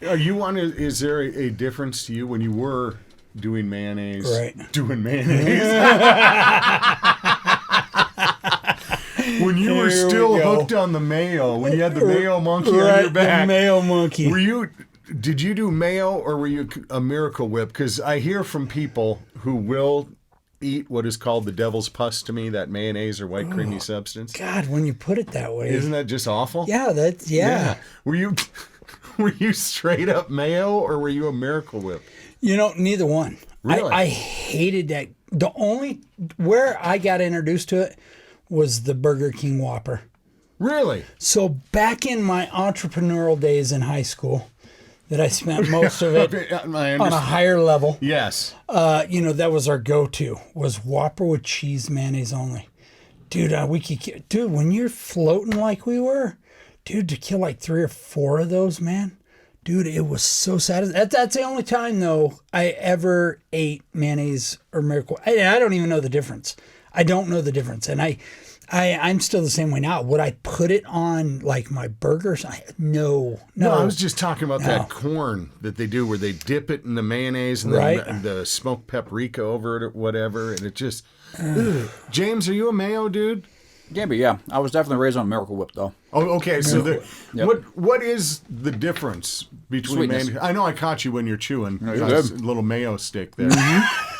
Are you on? Is there a difference to you when you were doing mayonnaise? Right. Doing mayonnaise. When you were still hooked on the mayo, when you had the mayo monkey on your back. The mayo monkey. Did you do mayo or were you a Miracle Whip? Because I hear from people who will eat what is called the devil's pus to me, that mayonnaise or white creamy substance. God, when you put it that way. Isn't that just awful? Yeah, yeah. Were you straight up mayo or were you a Miracle Whip? Neither one. Really? I hated that. The only where I got introduced to it was the Burger King Whopper. Really? So back in my entrepreneurial days in high school, that I spent most of it on a higher level. Yes. That was our go-to, was Whopper with cheese mayonnaise only. Dude, when you're floating like we were, dude, to kill like 3 or 4 of those, man, dude, it was so satisfying. That's the only time, though, I ever ate mayonnaise or Miracle. I don't even know the difference. I don't know the difference. And I'm still the same way now. Would I put it on like my burgers? No. I was just talking about that corn that they do where they dip it in the mayonnaise and then the smoked paprika over it or whatever. And it just, James, are you a mayo dude? Yeah. I was definitely raised on Miracle Whip, though. Oh, okay. So what is the difference between mayonnaise? I know I caught you when you're chewing. No, a little mayo stick there.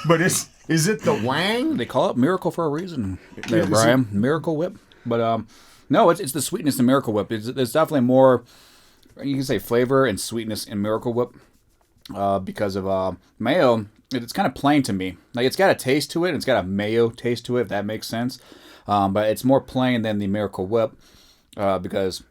But is it the wang? They call it Miracle for a reason. There, Brian. Miracle Whip. But no, it's the sweetness in Miracle Whip. There's definitely more, you can say, flavor and sweetness in Miracle Whip because of mayo. It's kind of plain to me. Like, it's got a taste to it. And it's got a mayo taste to it, if that makes sense. But it's more plain than the Miracle Whip because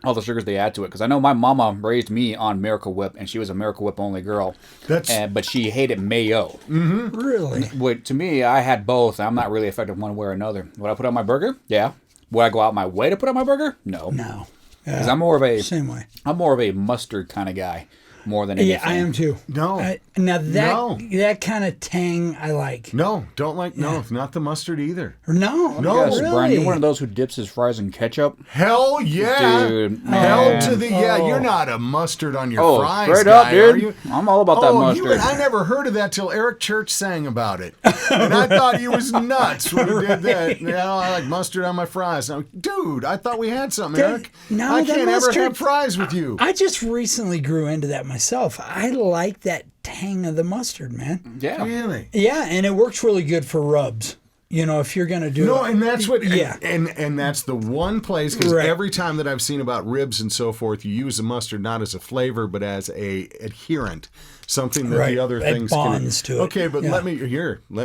all the sugars they add to it. Because I know my mama raised me on Miracle Whip, and she was a Miracle Whip only girl. But she hated mayo. Mm-hmm. Really? To me, I had both. I'm not really affected one way or another. Would I put on my burger? Yeah. Would I go out my way to put on my burger? No. Because I'm more of a same way. I'm more of a mustard kind of guy. More than anything. Yeah, I am too. No. That kind of tang I like. No, don't like. No, not the mustard either. No, yes, really? Brian, you're one of those who dips his fries in ketchup. Hell yeah, dude. Hell to the yeah. You're not a mustard on your fries, straight guy, up, dude. are you? I'm all about that mustard. I never heard of that till Eric Church sang about it, and I thought he was nuts when he did that. I like mustard on my fries. Now, dude, I thought we had something, Eric. No, I can't ever have fries with you. I just recently grew into that myself. I like that tang of the mustard, man. Yeah. Really? Yeah, and it works really good for rubs. If you're going to do it. And that's what, yeah. And that's the one place, because every time that I've seen about ribs and so forth, you use the mustard not as a flavor, but as a adherent, something that the other things bonds to it. Okay, but let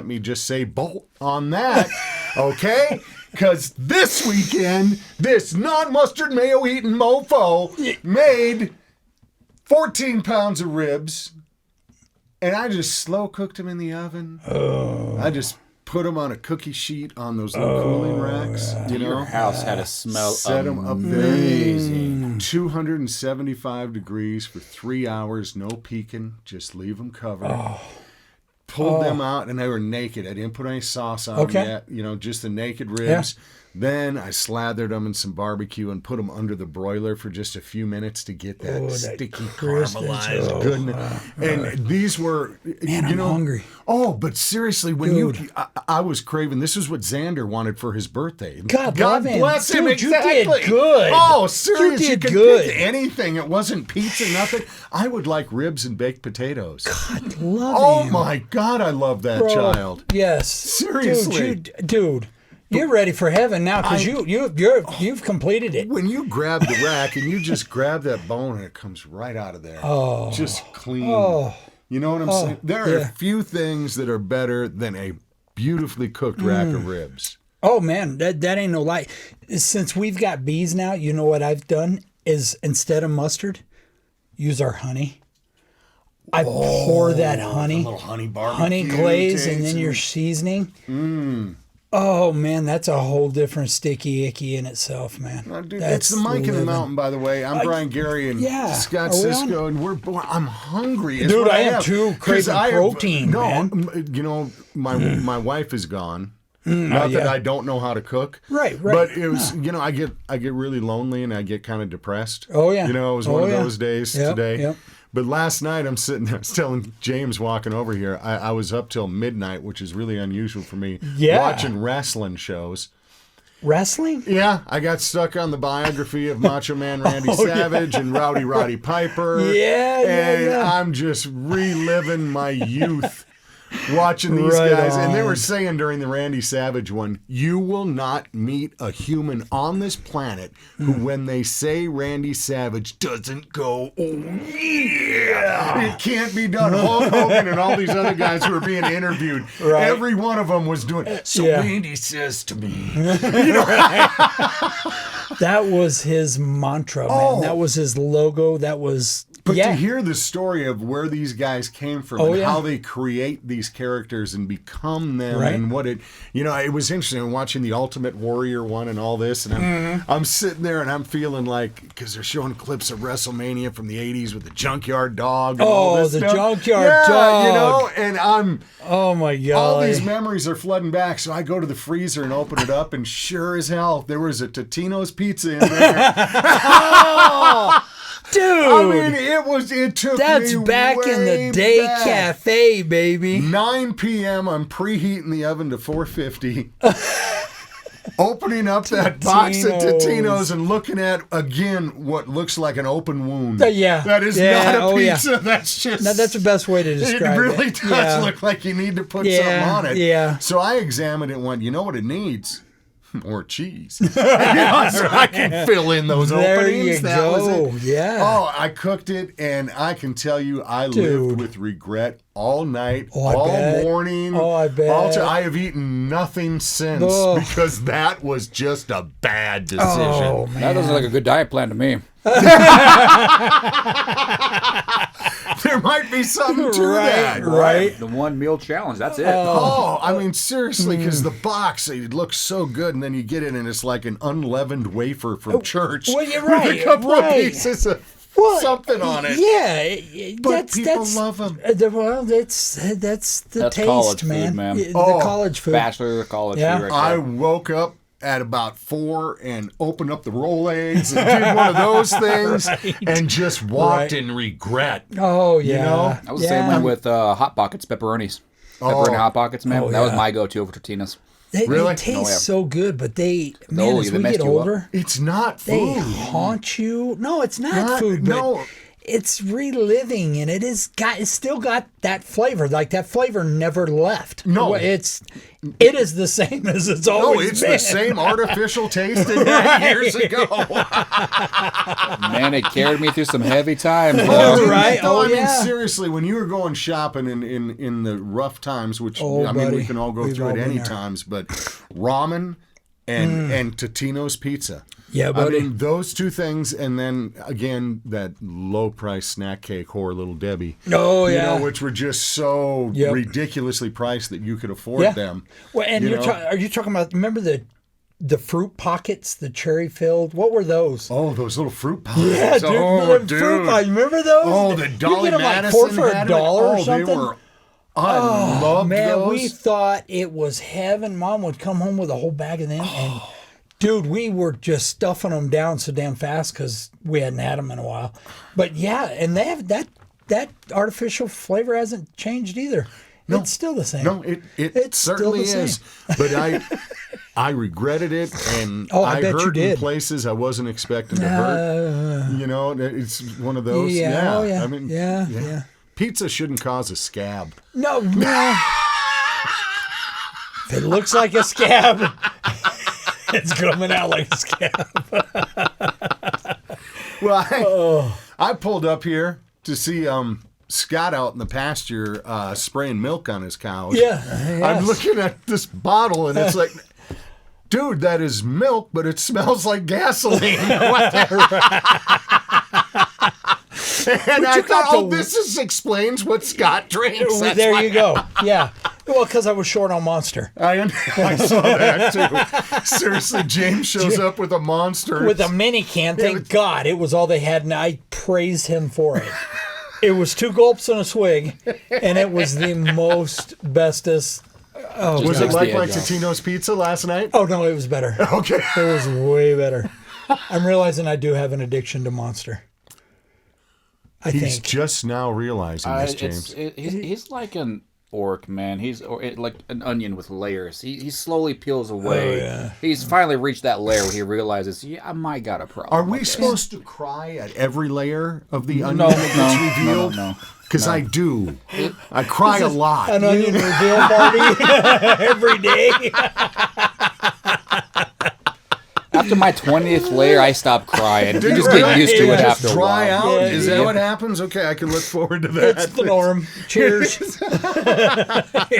me just say bolt on that, okay? Because this weekend, this non-mustard mayo-eating mofo made 14 pounds of ribs, and I just slow cooked them in the oven. I just put them on a cookie sheet on those little cooling racks. Your house had a smell set them up there. 275 degrees for 3 hours, no peeking, just leave them covered. Pulled them out, and they were naked. I didn't put any sauce on them yet. Just the naked ribs. Yeah. Then I slathered them in some barbecue and put them under the broiler for just a few minutes to get that sticky, caramelized goodness. And these were, man, I'm hungry. Oh, but seriously, when I was craving. This is what Xander wanted for his birthday. God bless him. Dude, exactly. You did good. Oh, seriously, you did could good. pick anything. It wasn't pizza, nothing. I would like ribs and baked potatoes. God, love Oh him. my God, I love that child. Yes, seriously, dude. You're ready for heaven now because you've completed it. When you grab the rack and you just grab that bone and it comes right out of there, just clean. You know what I'm saying? There are few things that are better than a beautifully cooked rack of ribs. Oh man, that ain't no lie. Since we've got bees now, you know what I've done is instead of mustard, use our honey. I pour that honey, a little honey barbecue, honey glaze, and then your seasoning. Oh, man, that's a whole different sticky icky in itself, man. Dude, that's the Mike in the Mountain, by the way. I'm Brian, Gary, and Scott Cisco, and I'm hungry. Dude, I am too. Craving protein, man. My wife is gone. Not that yeah. I don't know how to cook. Right. But it was, I get really lonely and I get kind of depressed. Oh, yeah. It was one of those days today. Yep. But last night I'm sitting there, I was telling James walking over here, I was up till midnight, which is really unusual for me, watching wrestling shows. Wrestling? Yeah, I got stuck on the biography of Macho Man Randy Savage and Rowdy Roddy Piper. And I'm just reliving my youth watching these guys. And they were saying during the Randy Savage one, you will not meet a human on this planet who, when they say Randy Savage, doesn't go, oh yeah, it can't be done. Hulk Hogan and all these other guys who were being interviewed, every one of them was doing, so Randy says to me. That was his mantra, man. That was his logo. That was... But to hear the story of where these guys came from and how they create these characters and become them and what it, it was interesting watching the Ultimate Warrior one and all this. And I'm sitting there and I'm feeling like, because they're showing clips of WrestleMania from the 80s with the Junkyard Dog. And all this stuff. Junkyard Dog. And I'm, oh my God. All these memories are flooding back. So I go to the freezer and open it up and sure as hell, there was a Totino's pizza in there. Dude, I mean, it took that's me back way in the day back. cafe, baby. 9 p.m. I'm preheating the oven to 450. Opening up that box of Totino's and looking at, again, what looks like an open wound. That is not a pizza. That's just... No, that's the best way to describe it. It really does look like you need to put something on it. Yeah. So I examined it and went, you know what it needs? More cheese. So I can fill in those openings. There you go. Was it. Yeah. Oh, I cooked it, and I can tell you, I lived with regret all night, all morning. Oh, I bet. I have eaten nothing since because that was just a bad decision. Oh, man. That doesn't look like a good diet plan to me. There might be something to that. Right. The 1 meal challenge. That's it. I mean, seriously, because the box, it looks so good, and then you get it, and it's like an unleavened wafer from church. Well, you're right. With a couple of pieces of something on it. Yeah. But people love them. Well, that's the taste, college man. food, man. The college food. Bachelor college food right there. I woke up at about 4 and opened up the roll eggs and did one of those things and just walked in regret. Oh, yeah. I was the same way with Hot Pockets, pepperonis. Pepperoni Hot Pockets, man. That was my go-to over Totino's. They taste so good, but as we get older, it's not food. They haunt you. No, it's not food, but it's reliving, and it's still got that flavor. Like that flavor never left. No, it is the same as it's always been. The same artificial taste it had years ago. Man, it carried me through some heavy times. I mean, seriously, when you were going shopping in the rough times, which we can all go through at any times, but ramen and Totino's pizza. Yeah, buddy. I mean, those two things, and then, again, that low-price snack cake whore, Little Debbie. Oh, yeah. Which were just so ridiculously priced that you could afford them. Well, and are you talking about, remember the fruit pockets, the cherry-filled? What were those? Oh, those little fruit pockets. Yeah, dude. Fruit pockets. Remember those? Oh, the Dolly Madison like 4 for $1 or something? They were... I loved those. We thought it was heaven. Mom would come home with a whole bag of them, and... Dude, we were just stuffing them down so damn fast because we hadn't had them in a while. But yeah, and they have that artificial flavor hasn't changed either. No, it's still the same. No, it certainly is. But I regretted it, and I hurt in places I wasn't expecting to hurt. It's one of those. Yeah. Oh, yeah. I mean, yeah. Pizza shouldn't cause a scab. No. If it looks like a scab. It's coming out like a scab. Well, I pulled up here to see Scott out in the pasture spraying milk on his cows. Yeah. Yes. I'm looking at this bottle, and it's like, dude, that is milk, but it smells like gasoline. What And I thought, this explains what Scott drinks. There you go. Yeah. Well, because I was short on Monster. I saw that, too. Seriously, James shows up with a Monster. With a mini can. Thank God. It was all they had, and I praised him for it. It was 2 gulps and a swig, and it was the most bestest Oh, Was God. it like Takes the my edge off. Totino's pizza last night? Oh, no, it was better. Okay. It was way better. I'm realizing I do have an addiction to Monster. He's just now realizing this, James. He's like an orc, man. He's like an onion with layers. He slowly peels away. Oh, yeah. He's finally reached that layer where he realizes, yeah, I might got a problem. Are we with this. supposed to cry at every layer of the onion No, that gets revealed? no. Because I do. I cry a lot. An onion reveal party every day. After my 20th layer, I stopped crying. You just Right. get used to it Just after a dry while. out? Yeah, Is that yeah. what happens? Okay, I can look forward to that. It's the norm. Cheers.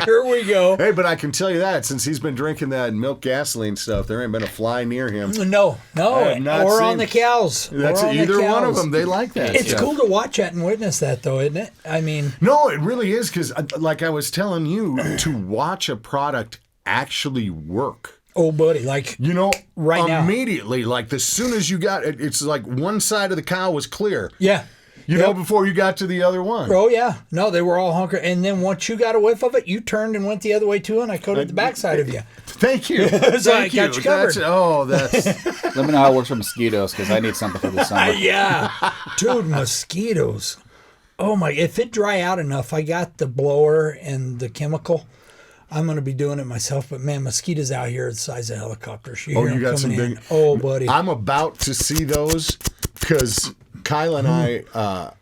Here we go. Hey, but I can tell you that since he's been drinking that milk gasoline stuff, there ain't been a fly near him. No. I have not Or seen- on the cows. That's Or on the either one of cows. them. They like that. It's stuff. cool to watch that and witness that, though, isn't it? I mean, No, it really is because, like I was telling you, to watch a product actually work. oh, buddy, like, You know, Right now. immediately, like as soon as you got it, it's like one side of the cow was clear. yeah. You know, before you got to the other one. Oh, yeah. No, they were all hunkered. And then once you got a whiff of it, you turned and went the other way, too, and I coated the backside of you. Thank you. So I Thank got you. you covered. That's Let me know how it works for mosquitoes, because I need something for the summer. Yeah. Dude, mosquitoes. Oh, my. If it dry out enough, I got the blower and the chemical. I'm going to be doing it myself. But, man, mosquitoes out here are the size of helicopters. Oh, hear you 'em got some coming in. big. Oh, buddy. I'm about to see those because Kyle and I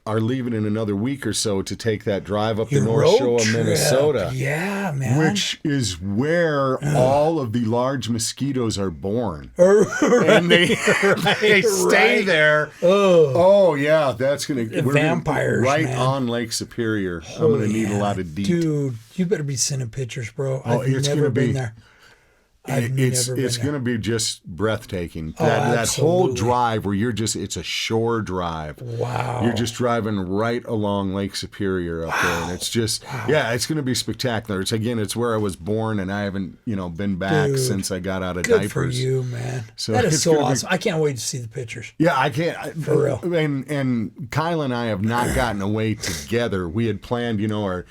are leaving in another week or so to take that drive up the Your North road Shore of trip. Minnesota. Yeah, man. Which is where all of the large mosquitoes are born. Right, And they stay right. there. Oh yeah, that's gonna we're Vampires, right man. on Lake Superior. I'm gonna need a lot of deep. Dude, you better be sending pictures, bro. Oh, I've it's never gonna been be- there. I've It's never been it's there. gonna be just breathtaking. Oh, That whole absolutely. drive where it's a shore drive. Wow. You're just driving right along Lake Superior up there, and it's just it's going to be spectacular. It's where I was born, and I haven't been back Dude, since I got out of Good diapers. for you, man. So That is it's so gonna be- awesome. I can't wait to see the pictures. Yeah, I can't. For real. And Kyle and I have not gotten away together. We had planned, our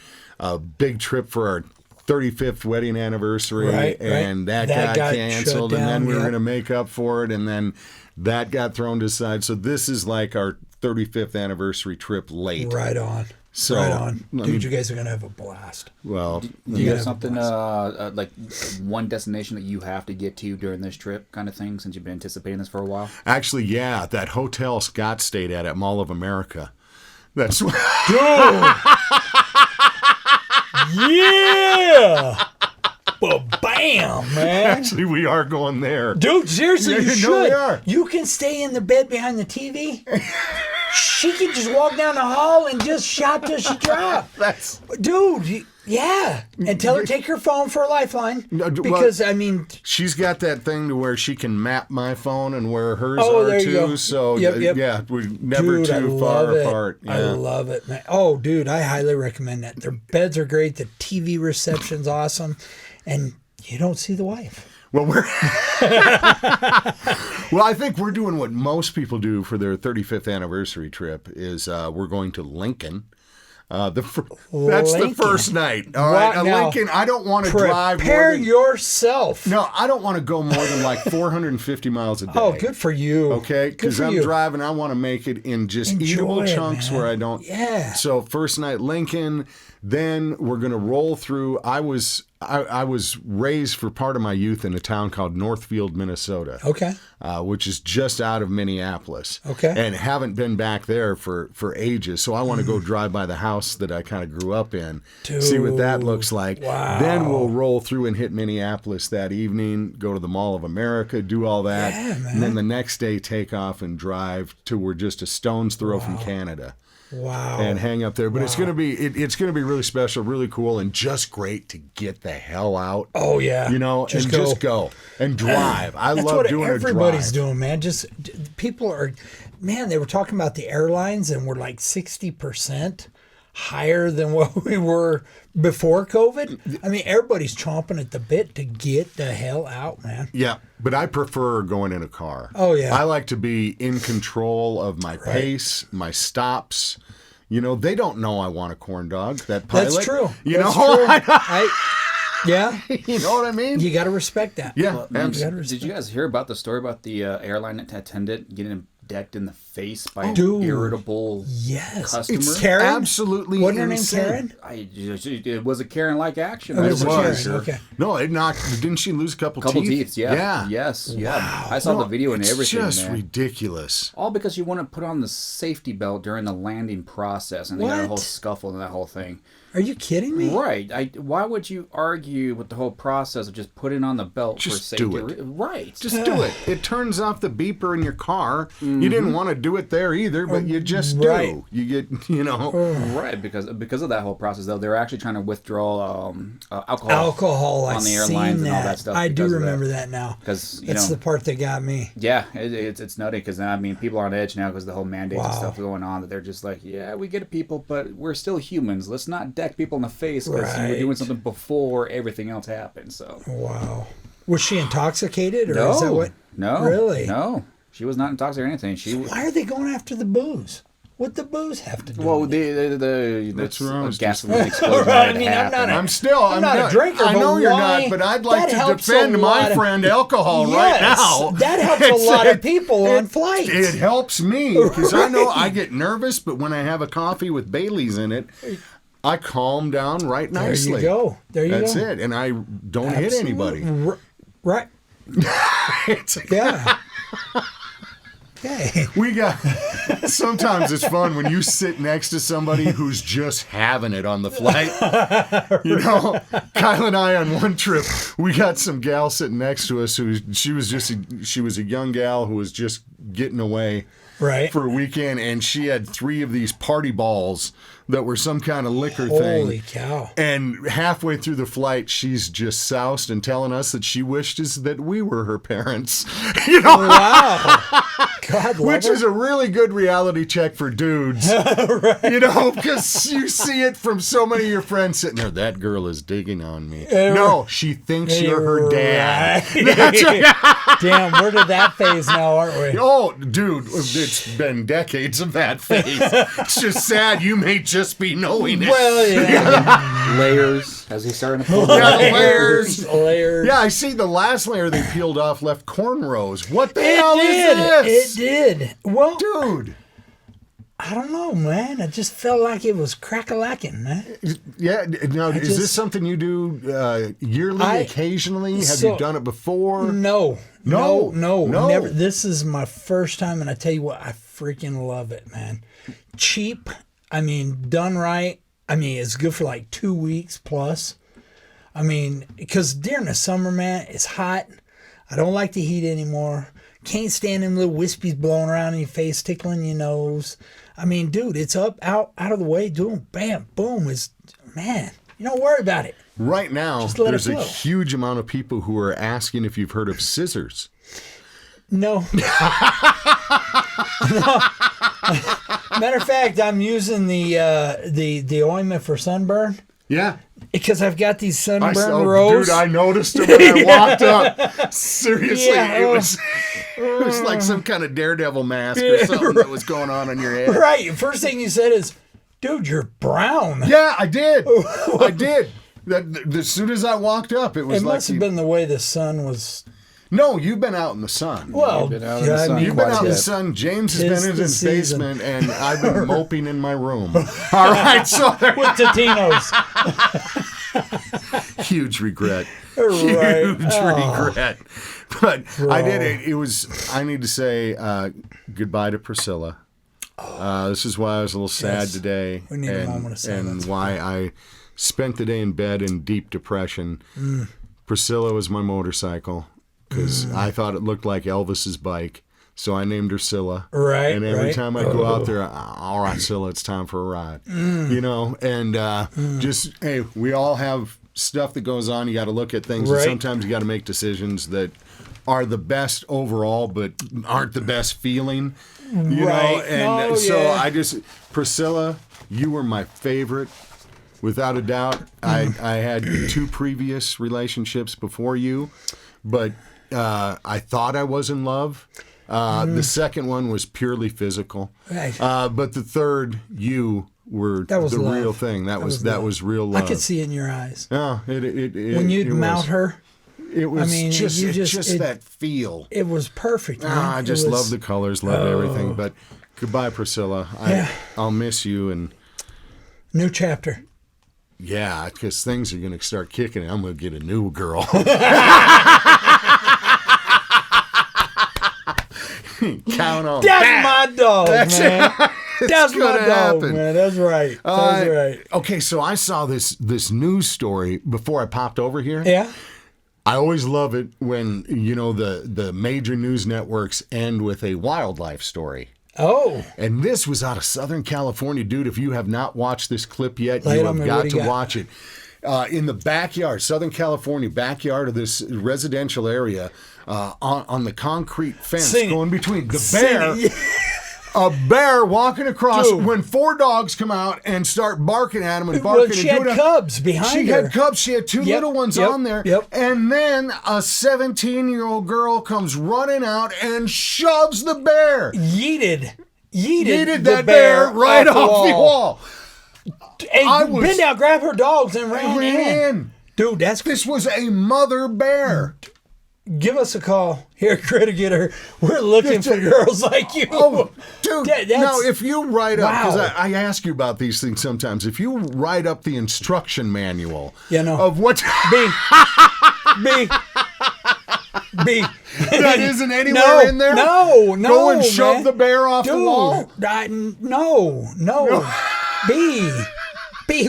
big trip for our 35th wedding anniversary, Right, and right. that got got canceled, shut and then down, we were yeah. going to make up for it, and then that got thrown to the side. So this is like our 35th anniversary trip late. Right on. So, right on. I Dude, mean- you guys are going to have a blast. Well, Do you Yeah. have something like one destination that you have to get to during this trip, kind of thing, since you've been anticipating this for a while? actually, yeah, that hotel Scott stayed at Mall of America. That's Yeah! Bam, man. actually we are going there. Dude, seriously, Yeah, you no, should. we are. You can stay in the bed behind the TV. She can just walk down the hall and just shop till she drops. That's Dude, yeah. And tell her take her phone for a lifeline. No, well- Because, I mean, she's got that thing to where she can map my phone and where hers Oh, are there you too. go. So Yep. yeah, we're never dude, I too love far it. apart. I Yeah. love it, man. Oh, dude, I highly recommend that. Their beds are great. The TV reception's awesome. And you don't see the wife. Well, well, I think we're doing what most people do for their 35th anniversary trip is we're going to Lincoln. That's the Lincoln. first night. All right, Wow, now, Lincoln. I don't want to drive more Prepare than, yourself. No, I don't want to go more than like 450 miles a day. Oh, good for you. Okay, Good because for I'm you. driving. I want to make it in just Enjoy eatable it, chunks man. where I don't. Yeah. So first night Lincoln, then we're gonna roll through. I was raised for part of my youth in a town called Northfield, Minnesota. Okay. Which is just out of Minneapolis. Okay. And haven't been back there for ages. So I want to go drive by the house that I kind of grew up in, see what that looks like. Wow. Then we'll roll through and hit Minneapolis that evening, go to the Mall of America, do all that. Yeah, man. And then the next day take off and drive to we're just a stone's throw from Canada. Wow. And hang up there, but it's gonna be it's gonna be really special, really cool, and just great to get the hell out. Oh, yeah. Just go and drive. I That's love what doing everybody's a drive. doing, man. Just people are, man. They were talking about the airlines, and we're like 60% higher than what we were before COVID. I mean, everybody's chomping at the bit to get the hell out, man. Yeah, but I prefer going in a car. Oh, yeah. I like to be in control of my pace, my stops. They don't know I want a corn dog. That pilot. That's true. You That's know, true. Yeah. You know what I mean? You got to respect that. Yeah. Did you guys hear about the story about the airline attendant getting decked in the face by Dude. irritable Yes. customers? It's Karen? Absolutely Wasn't her name insane. Karen? It was a Karen-like action. It was I'm a pretty Karen, sure. okay. No, it knocked. Didn't she lose a couple Couple teeth? teeth, yeah. Yeah. Yes, yeah. I saw the video and everything, It's just man. ridiculous. All because you want to put on the safety belt during the landing process, and they got a What? whole scuffle and that whole thing. Are you kidding me? Right. Why would you argue with the whole process of just putting on the belt for Just safety? do it. Right. Just do it. It turns off the beeper in your car. You didn't want to do it there either, but you just Right. do. You get, you know. Right, because of that whole process, though, they're actually trying to withdraw alcohol. Alcohol, on I've the seen airlines and all that. that stuff I do because of remember that now. Because That's the part that got me. yeah, it's nutty because I mean people are on edge now because the whole mandates and Wow. stuff going on that they're just like, yeah, we get it, people, but we're still humans. Let's not deck people in the face because you were doing Right. something before everything else happened. So Wow. Was she intoxicated, or is that what? no, Really? no, she was not intoxicated or anything. She Why are they going after the booze? What the booze have to do? well, with it? That's where I was gasoline explosion. Right, had I mean, I'm happened. not a- I'm still. I'm not a drinker, I know but you're why? not, but I'd like That to helps a defend my lot of- friend alcohol right Yes, now. that helps a lot of people on flights. It helps me because I know I get nervous, but when I have a coffee with Bailey's in it, I calm down right There nicely. you go. There you That's go. it, and I don't hit anybody. Right. It's- Yeah. Okay. We got. Sometimes it's fun when you sit next to somebody who's just having it on the flight. You know, Kyle and I on one trip, we got some gal sitting next to us she was a young gal who was just getting away Right. for a weekend, and she had 3 of these party balls that were some kind of liquor thing. Holy cow. And halfway through the flight, she's just soused and telling us that she wished that we were her parents. You know, Wow. God love which her. is a really good reality check for dudes. You know, because you see it from so many of your friends sitting there. That girl is digging on me. No, she thinks you're her dad. Right. That's right. Damn, we're to that phase now, aren't we? Oh, dude, it's been decades of that phase. It's just sad you may just be knowing it. Well, yeah. Layers as he's starting to pull. Yeah, layers. Layers. Yeah, I see the last layer they peeled off left cornrows. What the It hell did. is this? It did. Well, Dude. I don't know, man. I just felt like it was crack-a-lacking, man. Yeah, now, is this just- something you do yearly, occasionally? Have so- you done it before? No, No. never. This is my first time, and I tell you what, I freaking love it, man. Cheap. I mean, done right. I mean, it's good for like 2 weeks plus. I mean, because during the summer, man, it's hot. I don't like the heat anymore. Can't stand them little wispies blowing around in your face, tickling your nose. I mean, dude, it's up, out of the way, doing bam, boom. It's, man, you don't worry about it. Right now, Just let it there's a flow. huge amount of people who are asking if you've heard of scissors. No. No. Matter of fact, I'm using the ointment for sunburn Yeah. because I've got these sunburn Oh, rows. dude, I noticed it when I walked up. Seriously, Yeah, it was like some kind of daredevil mask or something that was going on your head. Right. First thing you said is, dude, you're brown. Yeah, I did. I did. As soon as I walked up, it was It like must have been the way the sun was. No, you've been out in the sun. Well, been out in the I sun. mean, You've been quite out in the a bit. sun. James has Tis been in the his season. basement, and I've been moping in my room. All right, so with Totino's. huge regret. Right. Huge regret. But I did it. It was, I need to say goodbye to Priscilla. This is why I was a little sad Yes. today. We need a moment of silence. And why I spent the day in bed in deep depression. Priscilla was my motorcycle because I thought it looked like Elvis's bike. So I named her Scylla. Right, And every right. time I go out there, all right, Scylla, it's time for a ride. You know, and just, hey, we all have stuff that goes on. You got to look at things. Right. And sometimes you got to make decisions that are the best overall, but aren't the best feeling. You know, Right. and Oh, so yeah. I just, Priscilla, you were my favorite. Without a doubt, I had 2 previous relationships before you, but I thought I was in love. The second one was purely physical. Right. But the third, you were That was the love. real thing. That was real love. I could see it in your eyes. Yeah, When you'd mount her, it was I mean, just you just- that feel. it was perfect, man. I just It was- love the colors, love everything. But goodbye, Priscilla. I'll miss you. And New chapter. yeah, because things are going to start kicking. I'm going to get a new girl. Count on That's that. my dog, man. That's my gonna dog, happen. man. That's right. That's right. Okay, so I saw this news story before I popped over here. Yeah. I always love it when, the major news networks end with a wildlife story. Oh. And this was out of Southern California. Dude, if you have not watched this clip yet, Lay it you on have me. What got do you to got? watch it. In the backyard, Southern California backyard of this residential area, on the concrete fence Sing it. going between the Sing bear... it. A bear walking across Dude. when 4 dogs come out and start barking at him and Well, barking. she and had doing cubs behind She her. had cubs. She had 2 Yep, little ones yep, on there. yep. And then a 17-year-old girl comes running out and shoves the bear. Yeeted Yeeted the that bear right off the wall. Hey, I was- bend down, grab her dogs, and ran in. Ran. Dude, This was a mother bear. give us a call here at Criticator. We're looking for girls like you. Oh, dude. That's- Now, if you write up, because Wow. I ask you about these things sometimes, if you write up the instruction manual Yeah, no. of what... B. That isn't anywhere in there? No. Go and shove man. the bear off the Dude, wall? No. B.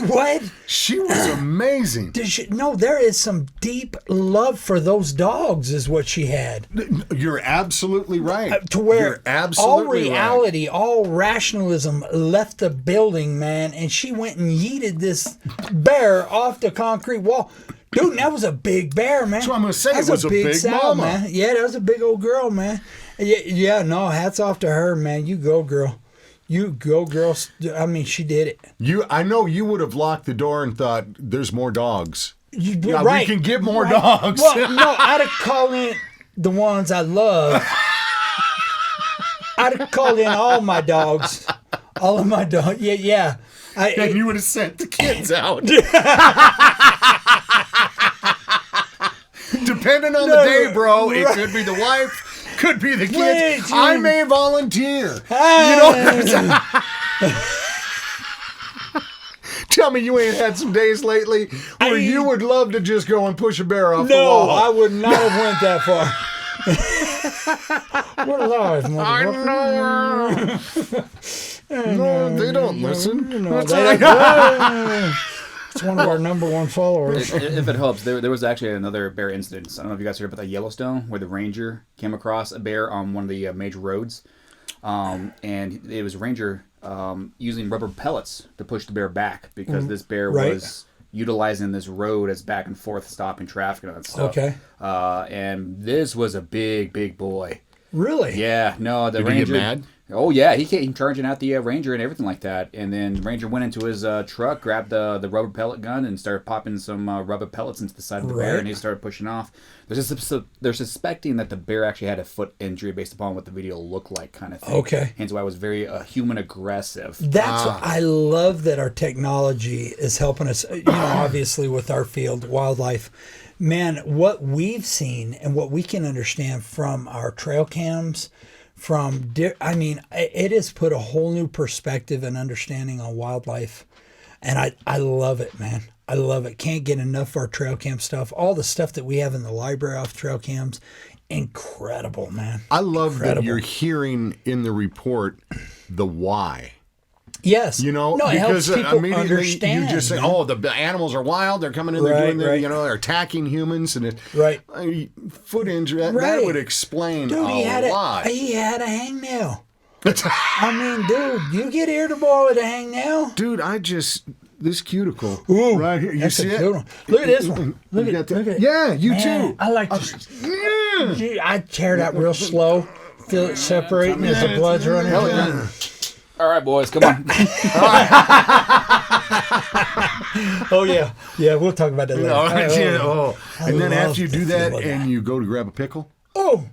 What? She was amazing. There is some deep love for those dogs, is what she had. You're absolutely right. To where You're absolutely all reality, all rationalism left the building, man, and she went and yeeted this bear off the concrete wall. Dude, that was a big bear, man. That's what I'm gonna say. That's It was a big sow, mama. man. Yeah, that was a big old girl, man. Yeah, no, hats off to her, man. You go, girl. You go, girl. I mean, she did it. I know you would have locked the door and thought, there's more dogs. Yeah, Right. we can get more Right. dogs. Well, no, I'd have called in the ones I love. I'd have called in all my dogs. All of my dogs. Yeah. And you would have sent the kids out. Depending on the day, bro, it could be the wife, could be the kids. Wait, I you- may volunteer. Tell me you ain't had some days lately where you would love to just go and push a bear off the No, wall. I would not have went that far. We're live, motherfucker. No, they don't listen. That's They all don't- right. It's one of our number one followers. If it helps, there was actually another bear incident. I don't know if you guys heard about that Yellowstone, where the ranger came across a bear on one of the major roads, and it was a ranger using rubber pellets to push the bear back because this bear Right. was utilizing this road as back and forth, stopping traffic and all that stuff. Okay. And this was a big boy. Really? Yeah, no, the Did he ranger. get mad? Oh yeah, he came charging at the ranger and everything like that. And then the ranger went into his truck, grabbed the rubber pellet gun, and started popping some rubber pellets into the side of the bear, Right. and he started pushing off. They're suspecting that the bear actually had a foot injury based upon what the video looked like, kind of thing. Okay. Hence why it was very human aggressive. That's I love that our technology is helping us, obviously with our field, wildlife. Man, what we've seen and what we can understand from our trail cams, it has put a whole new perspective and understanding on wildlife. And I love it, man. I love it. Can't get enough of our trail cam stuff. All the stuff that we have in the library off trail cams, incredible, man. I love that Incredible. you're hearing in the report the why. Yes. You know, no, it because helps people immediately understand. you just say, man. "Oh, the animals are wild. They're coming in. They're Right, doing. right. They're attacking humans." And Right. Foot injury. That Right. would explain Dude, a he had lot. he had a hangnail. I mean, dude, you get irritable with a hangnail. Dude, this cuticle Ooh, right here. You that's see a it? good one. Look at this one. Look You at got that? it. Yeah, you Man, too. I like to. Gee, I tear it out real slow. Feel it separating as the blood's running. Yeah. All right, boys, come on. Oh yeah, we'll talk about that later. Oh, yeah, oh. And then love after you do the that feel of and you go to grab a pickle, Oh,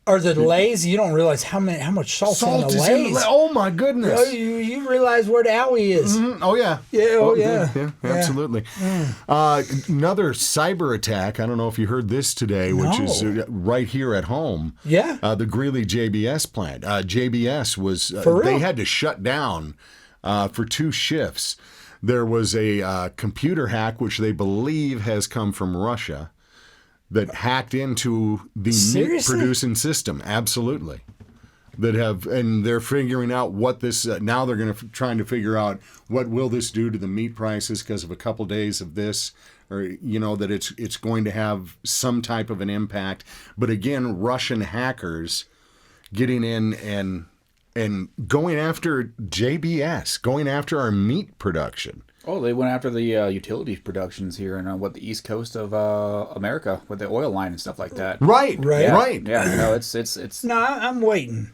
Or the Lays, you don't realize how much salt's in the Salt is Lays. oh my goodness! Oh, you realize where the owie is. Mm-hmm. Oh yeah, yeah. Absolutely. Another cyber attack. I don't know if you heard this today, which is right here at home. Yeah. The Greeley JBS plant. JBS was For real? they had to shut down for 2 shifts. There was a computer hack, which they believe has come from Russia, that hacked into the meat producing system. Absolutely. And they're figuring out what this, now they're going to trying to figure out what will this do to the meat prices because of a couple days of this, or, that it's going to have some type of an impact. But again, Russian hackers getting in and going after JBS, going after our meat production. Oh, they went after the utility productions here in the East Coast of America with the oil line and stuff like that. Right. Yeah, it's. No, I'm waiting.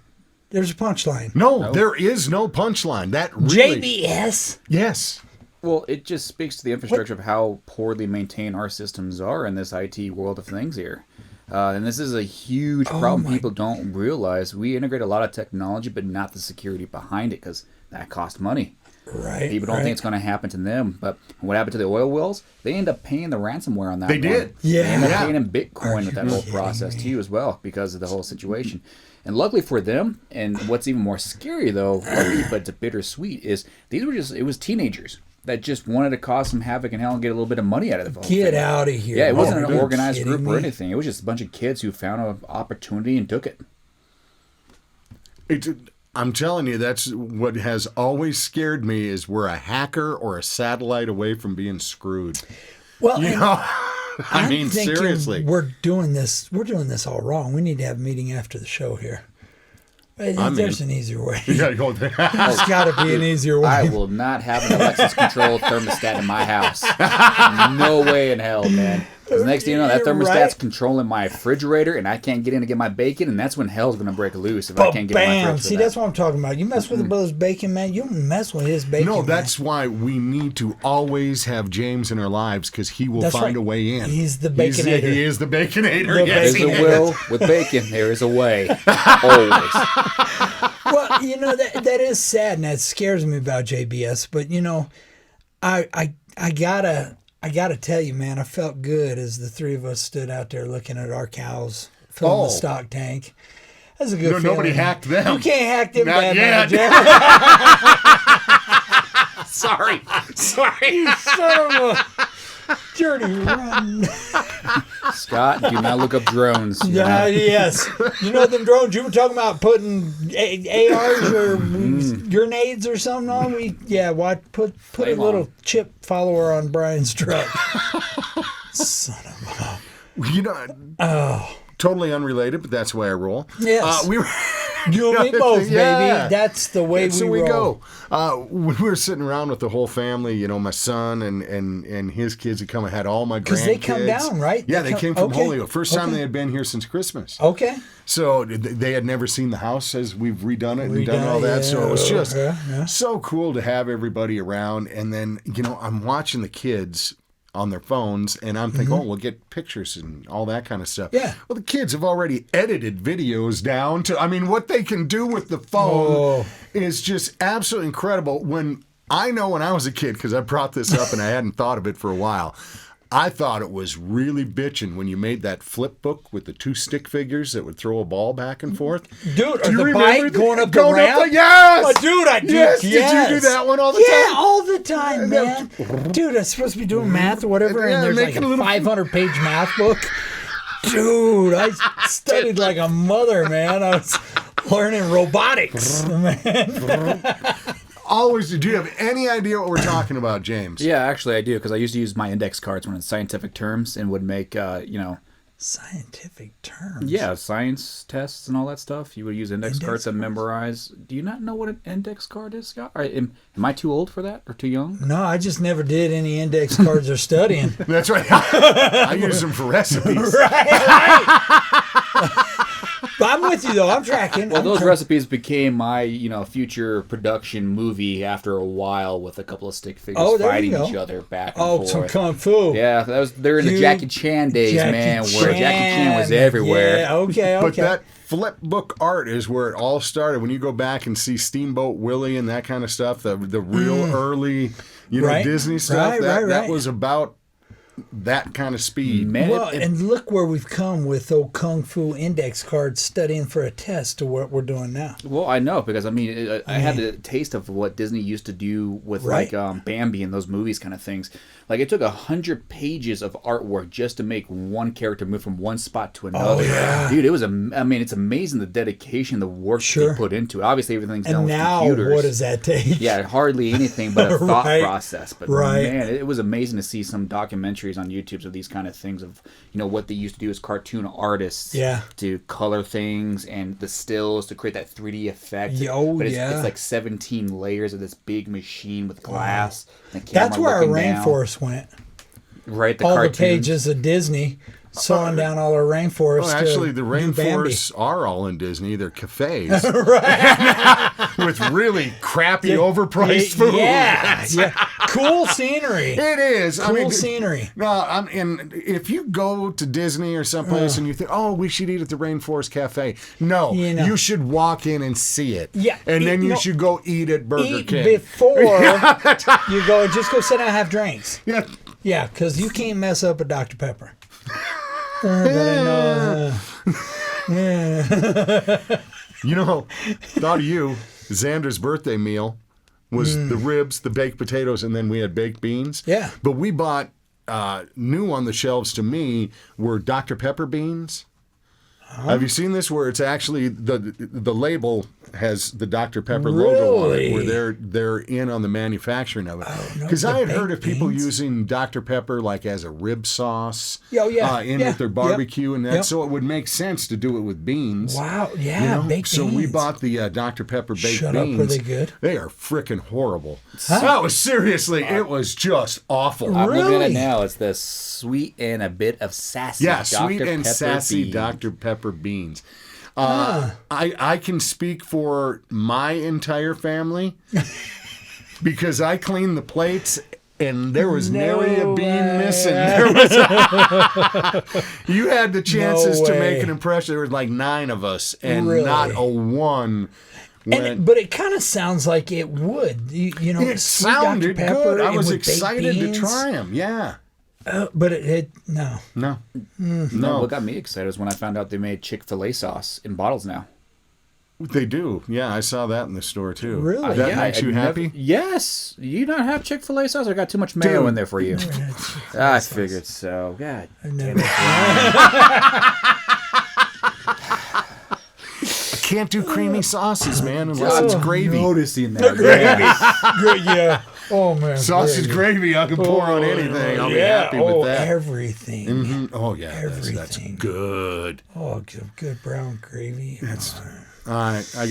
There's a punchline. No, there is no punchline. That really... JBS? Yes. Well, it just speaks to the infrastructure of how poorly maintained our systems are in this IT world of things here. And this is a huge problem people don't realize. We integrate a lot of technology, but not the security behind it because that costs money. Right. People don't think it's going to happen to them. But what happened to the oil wells? They end up paying the ransomware on that. They did. Yeah. They end up paying in Bitcoin with that whole process too as well because of the whole situation. And luckily for them, and what's even more scary though, luckily, but it's bittersweet, is it was teenagers that just wanted to cause some havoc and hell and get a little bit of money out of the whole Get thing. out of here. Yeah, it wasn't an organized group or anything. It was just a bunch of kids who found an opportunity and took it. I'm telling you, that's what has always scared me is we're a hacker or a satellite away from being screwed. Well, I mean, seriously. We're doing this all wrong. We need to have a meeting after the show here. There's an easier way. You gotta go there. There's got to be an easier way. I will not have an Alexis-controlled thermostat in my house. No way in hell, man. Because next thing you know, that thermostat's controlling my refrigerator, and I can't get in to get my bacon, and that's when hell's going to break loose if I can't get my fridge. See, that's what I'm talking about. You mess with the brother's bacon, man. You don't mess with his bacon. No, that's why we need to always have James in our lives, because he will find a way in. He's the baconator. He is the baconator. There's a will with bacon. There is a way. Always. Well, that is sad, and that scares me about JBS. But I gotta tell you, man, I felt good as the three of us stood out there looking at our cows filling the stock tank. That's a good feeling. Nobody hacked them. You can't hack them Not bad, yet. Sorry. You son of a dirty run. Scott, do not look up drones. Yes. You know them drones you were talking about putting ARs or grenades or something on? Put a little chip follower on Brian's truck. Son of a... Totally unrelated, but that's the way I roll. Yes. We were... You and me both, baby. That's the way we roll. We were sitting around with the whole family, my son and his kids had come and had all my grandkids. Because they come down, right? Yeah, they came from Holyoke. First time they had been here since Christmas. Okay. So they had never seen the house as we've redone it and done all that. So it was just so cool to have everybody around. And then, I'm watching the kids on their phones, and I'm thinking, we'll get pictures and all that kind of stuff. Yeah. Well, the kids have already edited videos down to, what they can do with the phone is just absolutely incredible. When I was a kid, because I brought this up and I hadn't thought of it for a while, I thought it was really bitching when you made that flip book with the 2 stick figures that would throw a ball back and forth. Dude, or the bike going up the ramp? Yes! Oh, dude, I do. Yes! Did you do that one all the time? Yeah, all the time, man. Dude, I'm supposed to be doing math or whatever, and there's like a 500-page math book. Dude, I studied like a mother, man. I was learning robotics, man. Always. Do you have any idea what we're talking about, James? Yeah, actually I do, because I used to use my index cards when it's scientific terms and would make, Scientific terms? Yeah, science tests and all that stuff. You would use index cards to memorize. Do you not know what an index card is, Scott? Am I too old for that or too young? No, I just never did any index cards or studying. That's right. I use them for recipes. Right. I'm with you though. I'm tracking. Well, those recipes became my, future production movie after a while with a couple of stick figures fighting each other back and forth. Some kung fu. Yeah, they're in the Jackie Chan days, where Jackie Chan was everywhere. Yeah, okay. But that flip book art is where it all started. When you go back and see Steamboat Willie and that kind of stuff, the real early, Disney stuff, that was about that kind of speed. Man, well, and look where we've come with old Kung Fu index cards studying for a test to what we're doing now. Well, I know, because I had a taste of what Disney used to do with like Bambi and those movies kind of things. Like it took 100 pages of artwork just to make one character move from one spot to another. Oh, yeah. Dude, it was it's amazing the dedication, the work they put into it. Obviously, everything's done with now, computers. what does that take? Yeah, hardly anything but a thought Right. process. But man, it was amazing to see some documentaries on YouTube of these kind of things of what they used to do as cartoon artists. Yeah. To color things and the stills to create that 3D effect. It's like 17 layers of this big machine with glass. And the camera That's where our down. rainforest went. Right, all the pages of Disney sawing down all our rainforests. Well, actually, the rainforests are all in Disney. They're cafes. With really crappy, overpriced food. Yeah. Cool scenery. It is. Cool scenery. No, and if you go to Disney or someplace and you think, we should eat at the Rainforest Cafe. No, you should walk in and see it. Yeah. And then you should go eat at Burger King. Before you just go sit down and have drinks. Yeah. Yeah, because you can't mess up a Dr. Pepper. Thought of you, Xander's birthday meal was the ribs, the baked potatoes, and then we had baked beans. Yeah. But we bought, new on the shelves to me, were Dr. Pepper beans. Have you seen this where it's actually the label has the Dr. Pepper logo on it, where they're in on the manufacturing of it? Because I had heard of people using Dr. Pepper like as a rib sauce with their barbecue and that, so it would make sense to do it with beans. Wow, yeah, baked so beans. we bought the Dr. Pepper baked beans. Were they good? They are freaking horrible. That was seriously, it was just awful. I'm looking at it now. It's the sweet and a bit of sassy sweet and Pepper sassy beans. Dr. Pepper beans. I can speak for my entire family because I cleaned the plates and there was nary a bean missing. There was you had the chances to make an impression. There was like 9 of us and not a one. But it kind of sounds like it would. It sounded Dr. Pepper good. I was with excited to beans. try them. Yeah. But no. No. What got me excited was when I found out they made Chick-fil-A sauce in bottles now. They do. Yeah, I saw that in the store too. Really? That makes you happy? Yes. You not have Chick-fil-A sauce? I got too much mayo in there for you. I figured so. God. I can't do creamy sauces, man, unless it's gravy. Noticing that. Gravy. Yeah. Oh, man. Sausage gravy I can pour on anything. I'll be happy with that. Everything. Mm-hmm. Oh, yeah. Everything. That's good. Oh, good brown gravy. All right. I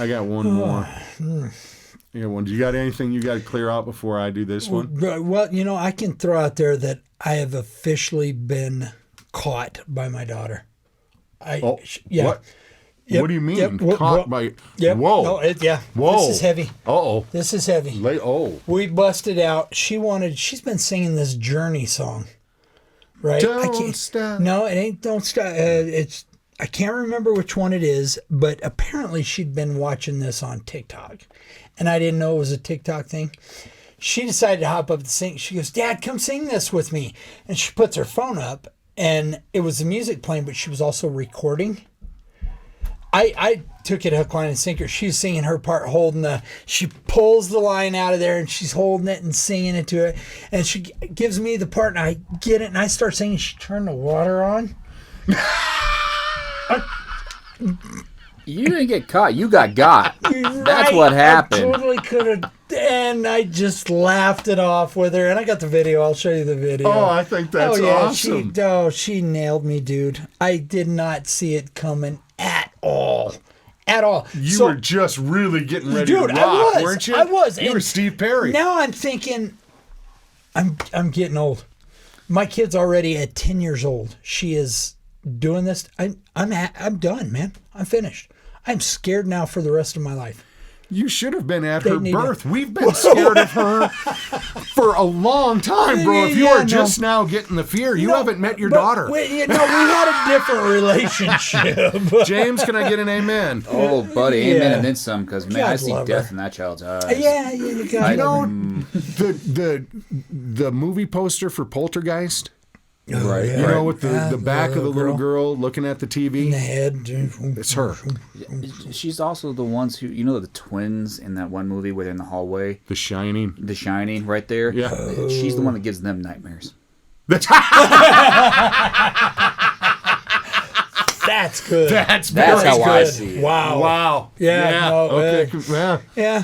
got one more. You got one. Do you got anything you got to clear out before I do this one? Well, I can throw out there that I have officially been caught by my daughter. What? Yep, what do you mean? Yep, Caught by... Yep. Whoa. No, Whoa. This is heavy. Uh-oh. This is heavy. We busted out. She's been singing this Journey song. Right? Don't stop. No, it ain't Don't Stop. I can't remember which one it is, but apparently she'd been watching this on TikTok. And I didn't know it was a TikTok thing. She decided to hop up to sing. She goes, Dad, come sing this with me. And she puts her phone up, and it was the music playing, but she was also recording. I took it hook, line, and sinker. She's singing her part, she pulls the line out of there, and she's holding it and singing it to it. And she gives me the part, and I get it, and I start singing. She turned the water on. You didn't get caught. You got. That's what happened. I totally could have. And I just laughed it off with her. And I got the video. I'll show you the video. Oh, I think that's awesome. She nailed me, dude. I did not see it coming at all. At all. You were just really getting ready to rock, weren't you? I was. You were Steve Perry. Now I'm thinking, I'm getting old. My kid's already at 10 years old. She is doing this. I'm done, man. I'm finished. I'm scared now for the rest of my life. You should have been at her birth. We've been scared of her for a long time, bro. If you are just now getting the fear, you haven't met your daughter. We had a different relationship. James, can I get an amen? Oh, buddy, amen and then some, because, man, I see death in that child's eyes. Yeah, you got the movie poster for Poltergeist? Right. You know, with the back of the little girl looking at the TV? In the head. It's her. She's also the ones who, you know, the twins in that one movie where they're in the hallway? The Shining. The Shining, right there. Yeah. She's the one that gives them nightmares. That's good. That's how good. I see it. Wow. Yeah. No, okay. Yeah.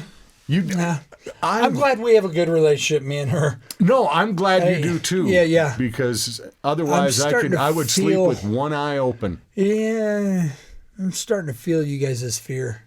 I'm glad we have a good relationship, me and her. No, I'm glad you do too. Yeah. Because otherwise I would sleep with one eye open. Yeah. I'm starting to feel you guys' fear.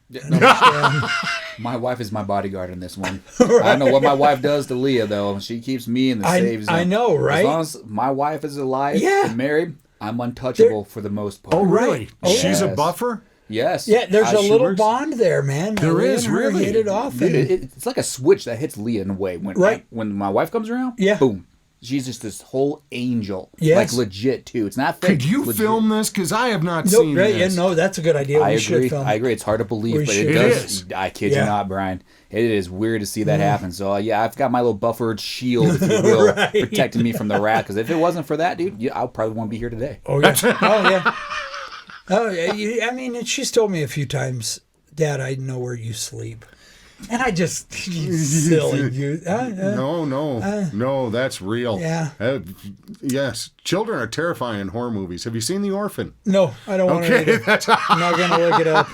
My wife is my bodyguard in this one. Right. I don't know what my wife does to Leah, though. She keeps me in the safe zone. I know, right? As long as my wife is alive and married, I'm untouchable for the most part. Oh, really? Oh, She's a buffer? Yes. Yeah, there's a little bond there, man. There is, really. Hit it off. Dude, it's like a switch that hits Leah in a way. When my wife comes around, boom. She's just this whole angel. Yes. Like legit, too. It's not fake. Could you film this? Because I have not seen this. Yeah, no, that's a good idea. I agree. It's hard to believe, but it does. I kid you not, Brian. It is weird to see that happen. So, I've got my little buffered shield, if you will, protecting me from the wrath. Because if it wasn't for that, dude, I probably won't be here today. Oh, yeah. Oh, yeah. I mean, she's told me a few times, Dad, I know where you sleep. And I just, silly. No, that's real. Yeah. Yes. Children are terrifying in horror movies. Have you seen The Orphan? No, I don't want to. Okay, I'm not going to look it up.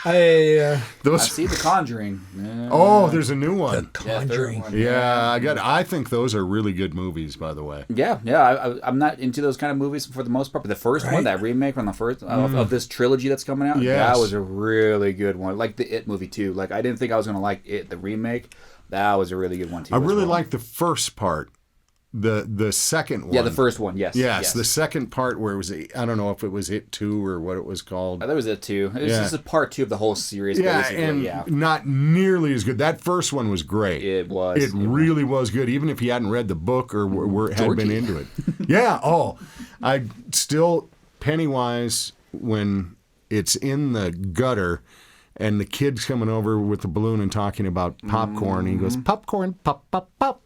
I see The Conjuring. There's a new one. The Conjuring. I think those are really good movies, by the way. I'm not into those kind of movies for the most part, but the first one, that remake from the first of this trilogy that's coming out, that was a really good one. Like the It movie too. Like I didn't think I was going to like It, the remake. That was a really good one too. I really liked the first part. The second one. Yeah, the first one, yes. Yes, the second part where it was, I don't know if it was It 2 or what it was called. There was It 2. It was just a part 2 of the whole series, basically. Not nearly as good. That first one was great. It was. It really was good, even if you hadn't read the book or had been into it. I still, Pennywise, when it's in the gutter and the kid's coming over with the balloon and talking about popcorn, he goes, popcorn, pop, pop, pop.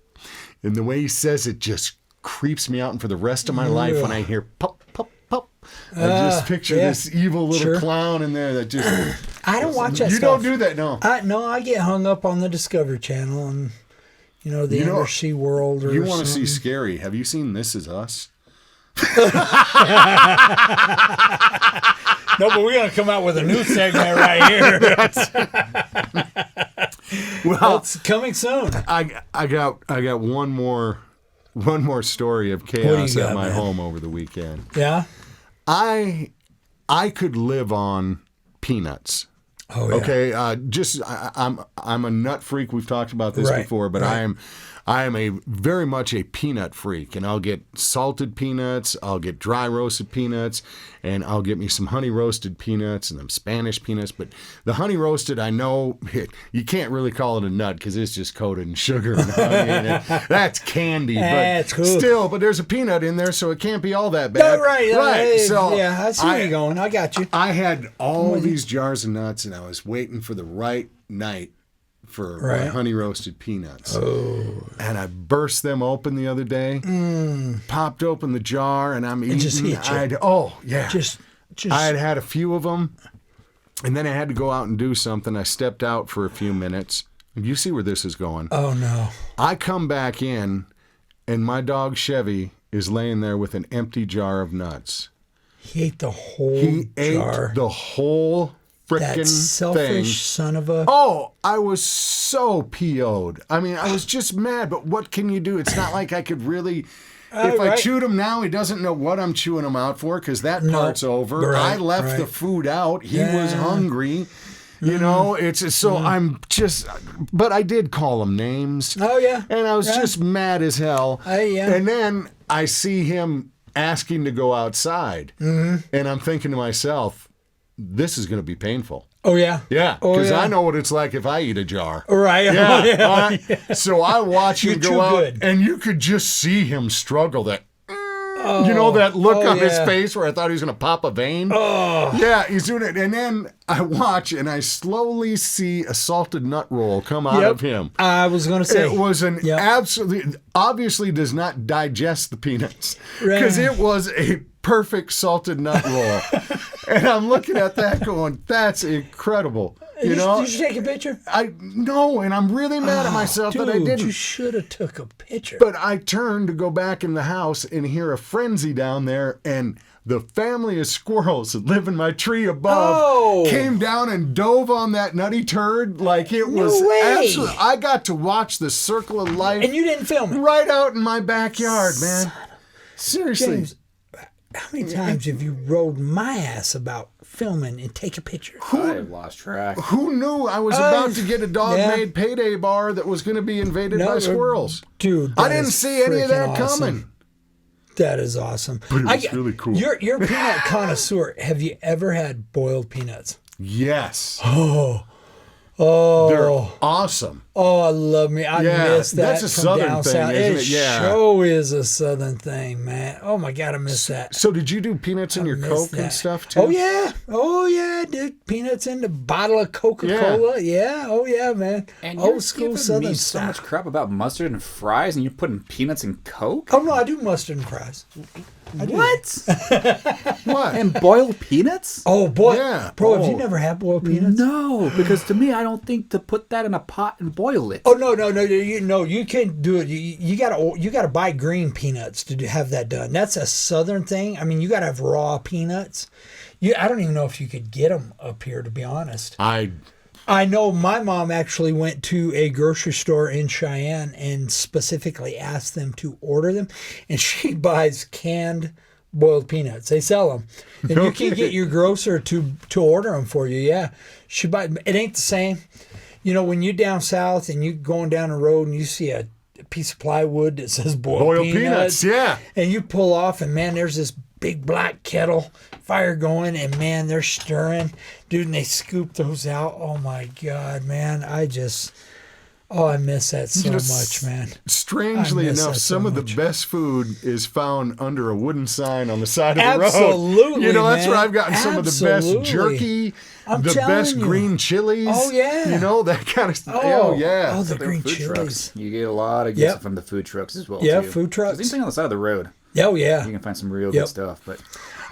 And the way he says it just creeps me out. And for the rest of my life, when I hear pop, pop, pop, I just picture this evil little clown in there that just... I don't watch that stuff. You don't do that, no. I get hung up on the Discovery Channel and, the Undersea World or You want to see scary. Have you seen This Is Us? No, but we're going to come out with a new segment right here. Well, it's coming soon. I got one more story of chaos at my home over the weekend. Yeah. I could live on peanuts. Oh yeah. Okay. I'm a nut freak. We've talked about this before, but I am a very much a peanut freak, and I'll get salted peanuts, I'll get dry roasted peanuts, and I'll get me some honey roasted peanuts and some Spanish peanuts. But the honey roasted, I know you can't really call it a nut because it's just coated in sugar and honey, and that's candy. But cool. Still, but there's a peanut in there, so it can't be all that bad. Right. So I see where you're going. I got you. I had all these jars of nuts, and I was waiting for the right night for my honey roasted peanuts. Oh. And I burst them open the other day, popped open the jar, and I'm eating. Just hit you. I had a few of them, and then I had to go out and do something. I stepped out for a few minutes. You see where this is going. Oh, no. I come back in, and my dog Chevy is laying there with an empty jar of nuts. He ate the whole jar. Ate the whole frickin' that selfish thing. Son of a... Oh, I was so PO'd. I mean, I was just mad, but what can you do? It's not like I could really... If I chewed him now, he doesn't know what I'm chewing him out for because that part's over. I left the food out. He was hungry. You know, it's so I'm just... But I did call him names. Oh, yeah. And I was just mad as hell. Yeah. And then I see him asking to go outside. Mm-hmm. And I'm thinking to myself, this is going to be painful. Oh, yeah? Yeah, Oh, because yeah. I know what it's like if I eat a jar. Right. Yeah. Oh, yeah. Yeah. So I watch him go out, good. and you could just see him struggle. That that look on his face where I thought he was going to pop a vein. Oh. Yeah, he's doing it. And then I watch, and I slowly see a salted nut roll come out of him. I was going to say. It was an absolutely, obviously does not digest the peanuts. Because it was a perfect salted nut roll. And I'm looking at that going, that's incredible. You know? Did you take a picture? No, and I'm really mad at myself that I didn't. You should have took a picture. But I turned to go back in the house and hear a frenzy down there, and the family of squirrels that live in my tree above came down and dove on that nutty turd like it was absolutely. I got to watch the circle of life. And you didn't film it? Right out in my backyard, man. Seriously. James, how many times have you rode my ass about filming and take a picture? I've lost track. Who knew I was about to get a dog-made payday bar that was going to be invaded by squirrels? Dude, I didn't see any of that coming. That is awesome. But it was really cool. You're a peanut connoisseur. Have you ever had boiled peanuts? Yes. Oh, they're awesome. Oh, I love me. I miss that. That's a southern down thing, south. isn't it? Yeah. Sure is a southern thing, man. Oh my God, I miss that. So did you do peanuts in your Coke and stuff too? Oh yeah, dude. Peanuts in the bottle of Coca-Cola. Yeah. Oh yeah, man. And old school southern me stuff. so much crap about mustard and fries, and you're putting peanuts in Coke? Oh no, I do mustard and fries. What? What? And boiled peanuts? Oh boy, Yeah. bro, have you never had boiled peanuts? No, because to me, I don't think to put that in a pot and boil it. Oh no, you can't do it. You gotta buy green peanuts to have that done. That's a southern thing. I mean, you gotta have raw peanuts. I don't even know if you could get them up here, to be honest. I know my mom actually went to a grocery store in Cheyenne and specifically asked them to order them, and she buys canned boiled peanuts. They sell them, and you can get your grocer to order them for you. Yeah, it ain't the same. You know, when you're down south and you're going down the road and you see a piece of plywood that says boiled peanuts, yeah, and you pull off, and man, there's this big black kettle fire going, and man, they're stirring, dude, and they scoop those out. Oh my God, man, I miss that so much, man. Strangely enough, some of the best food is found under a wooden sign on the side of the road. Absolutely, You know, that's man. where I've gotten some of the best jerky, the best green chilies. Oh, yeah. You know, that kind of stuff. Oh, yeah. Oh, the green food chilies. Trucks. You get a lot of gifts from the food trucks as well, Yeah, too. food trucks. Same thing on the side of the road. Oh, yeah. You can find some real good stuff, but...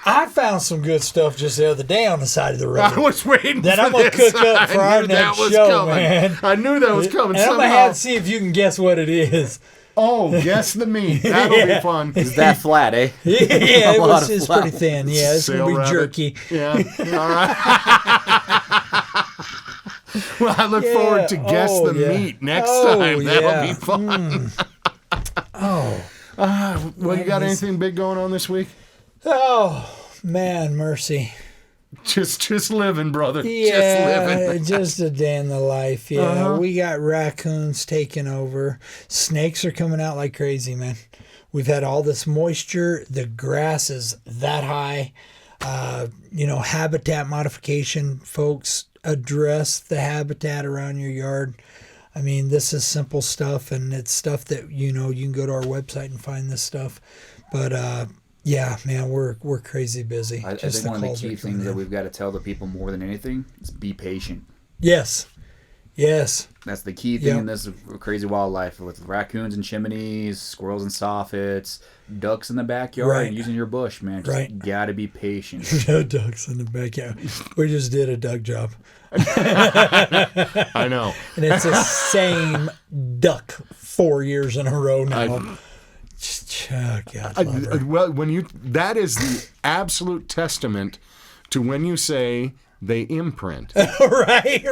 I found some good stuff just the other day on the side of the road. I was waiting that for I'm going to cook up for our next show, man. I knew that was coming. And I'm going to have to see if you can guess what it is. Oh, guess the meat. That'll be fun. It's that flat, eh? Yeah, it's pretty thin. Yeah, it's going to be rabbit. jerky. Yeah, all right. Well, I look forward to guess the meat next time. That'll be fun. Well, you got anything big going on this week? Oh, man, mercy. Just living, brother. Yeah, Just living. just a day in the life. Yeah, we got raccoons taking over. Snakes are coming out like crazy, man. We've had all this moisture. The grass is that high. Habitat modification, folks. Address the habitat around your yard. I mean, this is simple stuff, and it's stuff that, you can go to our website and find this stuff. But, yeah, man, we're crazy busy. I think one of the key things that we've got to tell the people more than anything is be patient. Yes. That's the key thing in this crazy wildlife with raccoons and chimneys, squirrels and soffits, ducks in the backyard, and using your bush, man. Just gotta be patient. No ducks in the backyard. We just did a duck job. I know. And it's the same duck 4 years in a row now. God, well, that is the absolute testament to when you say they imprint. right.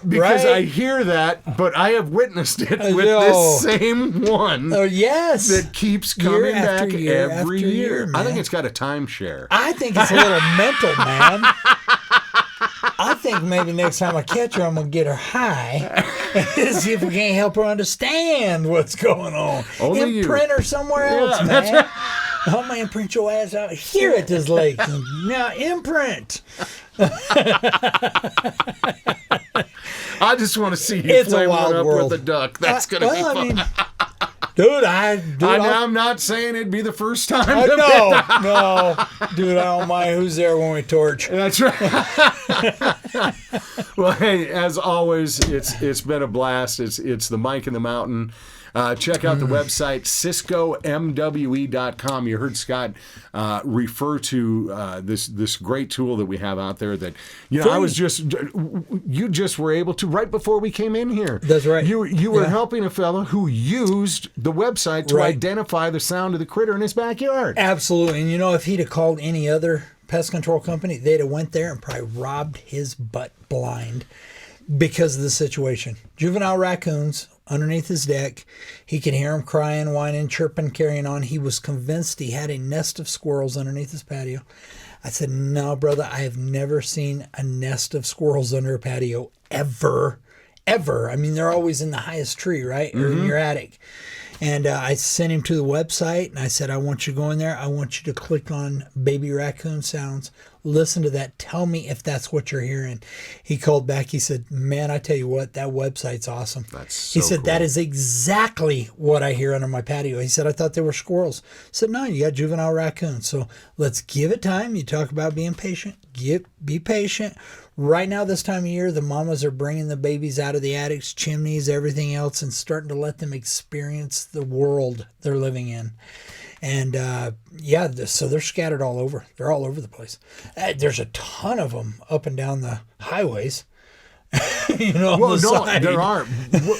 Because I hear that, but I have witnessed it with this same one. Oh, yes. That keeps coming back every year. Man. I think it's got a timeshare. I think it's a little mental, man. I think maybe next time I catch her, I'm going to get her high and see if we can't help her understand what's going on. Only Imprint her somewhere else, man. I'm going to imprint your ass out here at this lake. Now imprint. I just want to see you It's a flame wild one up world. with a duck. That's going to be fun. I mean, dude, I'm not saying it'd be the first time. No, dude, I don't mind who's there when we torch. That's right. Well, hey, as always, it's been a blast. It's the Mike in the Mountain. Check out the website, CiscoMWE.com. You heard Scott refer to this great tool that we have out there that, you know, you just were able to, right before we came in here. That's right. You were helping a fella who used the website to identify the sound of the critter in his backyard. Absolutely. And, you know, if he'd have called any other pest control company, they'd have went there and probably robbed his butt blind because of the situation. Juvenile raccoons underneath his deck. He could hear them crying, whining, chirping, carrying on. He was convinced he had a nest of squirrels underneath his patio. I said, no, brother, I have never seen a nest of squirrels under a patio ever. I mean, they're always in the highest tree, right? Or in your attic. And I sent him to the website, and I said, I want you to go in there. I want you to click on baby raccoon sounds. Listen to that. Tell me if that's what you're hearing. He called back. He said, man, I tell you what, that website's awesome. He said, that is exactly what I hear under my patio. He said, I thought they were squirrels. I said, no, you got juvenile raccoons. So let's give it time. You talk about being patient. Be patient. Right now, this time of year, the mamas are bringing the babies out of the attics, chimneys, everything else, and starting to let them experience the world they're living in. And so they're scattered all over. They're all over the place. There's a ton of them up and down the highways. Side. There aren't.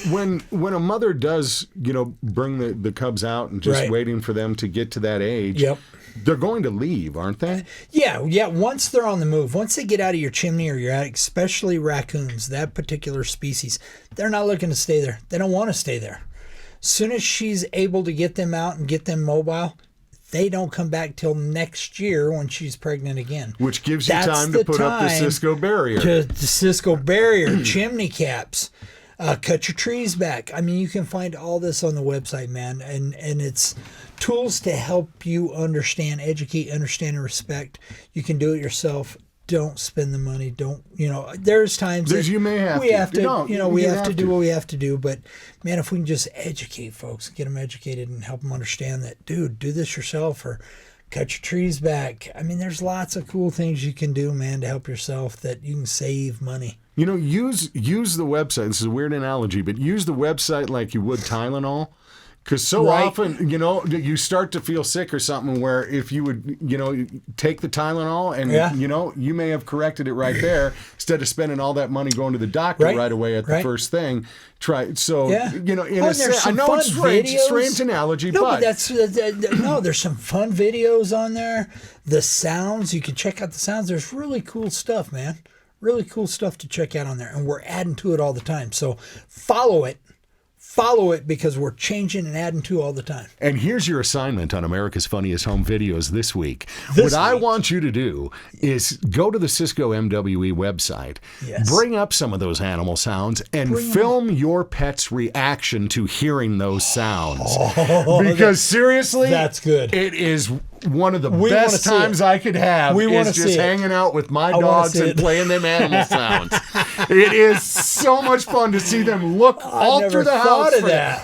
When a mother does, bring the cubs out and just waiting for them to get to that age. Yep. They're going to leave, aren't they? Yeah. Once they're on the move, once they get out of your chimney or your attic, especially raccoons, that particular species, they're not looking to stay there. They don't want to stay there. As soon as she's able to get them out and get them mobile, they don't come back till next year when she's pregnant again. Which gives you time to put up the Cisco barrier. The Cisco barrier, chimney caps, cut your trees back. I mean, you can find all this on the website, man. And it's tools to help you understand, educate, understand, and respect. You can do it yourself. Don't spend the money. There's times that you may have we to. have to, we have to do to. what we have to do. But man, if we can just educate folks, get them educated and help them understand that, dude, do this yourself or cut your trees back. I mean, there's lots of cool things you can do, man, to help yourself that you can save money. Use the website. This is a weird analogy, but use the website like you would Tylenol. Because often, you start to feel sick or something where if you would, take the Tylenol and, you may have corrected it right there instead of spending all that money going to the doctor right away at the first thing. I know it's strange analogy, but there's some fun videos on there. The sounds, you can check out the sounds. There's really cool stuff, man. Really cool stuff to check out on there. And we're adding to it all the time. So follow it. Follow it because we're changing and adding to all the time. And here's your assignment on America's Funniest Home Videos this week. I want you to do is go to the Cisco MWE website, bring up some of those animal sounds, and film your pet's reaction to hearing those sounds. Because seriously, that's good. It is one of the best times I could have is just hanging out with my dogs and playing them animal sounds. It is so much fun to see them look all through the house.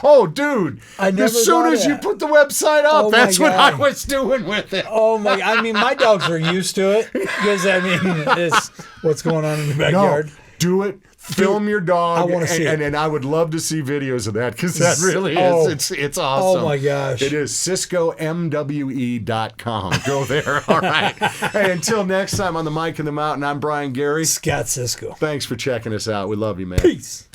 Oh, dude. As soon as you put the website up, that's what I was doing with it. Oh, my. I mean, my dogs are used to it because, it's what's going on in the backyard. No, do it. Film your dog. I want to see it. And I would love to see videos of that because that really is. It's awesome. Oh, my gosh. It is CiscoMWE.com. Go there. All right. Hey, until next time on the Mike in the Mountain, I'm Brian Gary. Scott Cisco. Thanks for checking us out. We love you, man. Peace.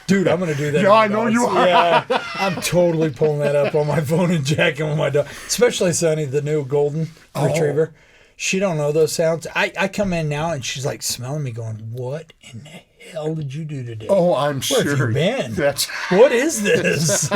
Dude, I'm going to do that. Yeah, I know you are. Yeah, I'm totally pulling that up on my phone and jacking with my dog. Especially Sunny, the new golden retriever. She don't know those sounds. I come in now and she's like smelling me going, what in the hell did you do today? Oh, I'm sure. Where have you been? What is this?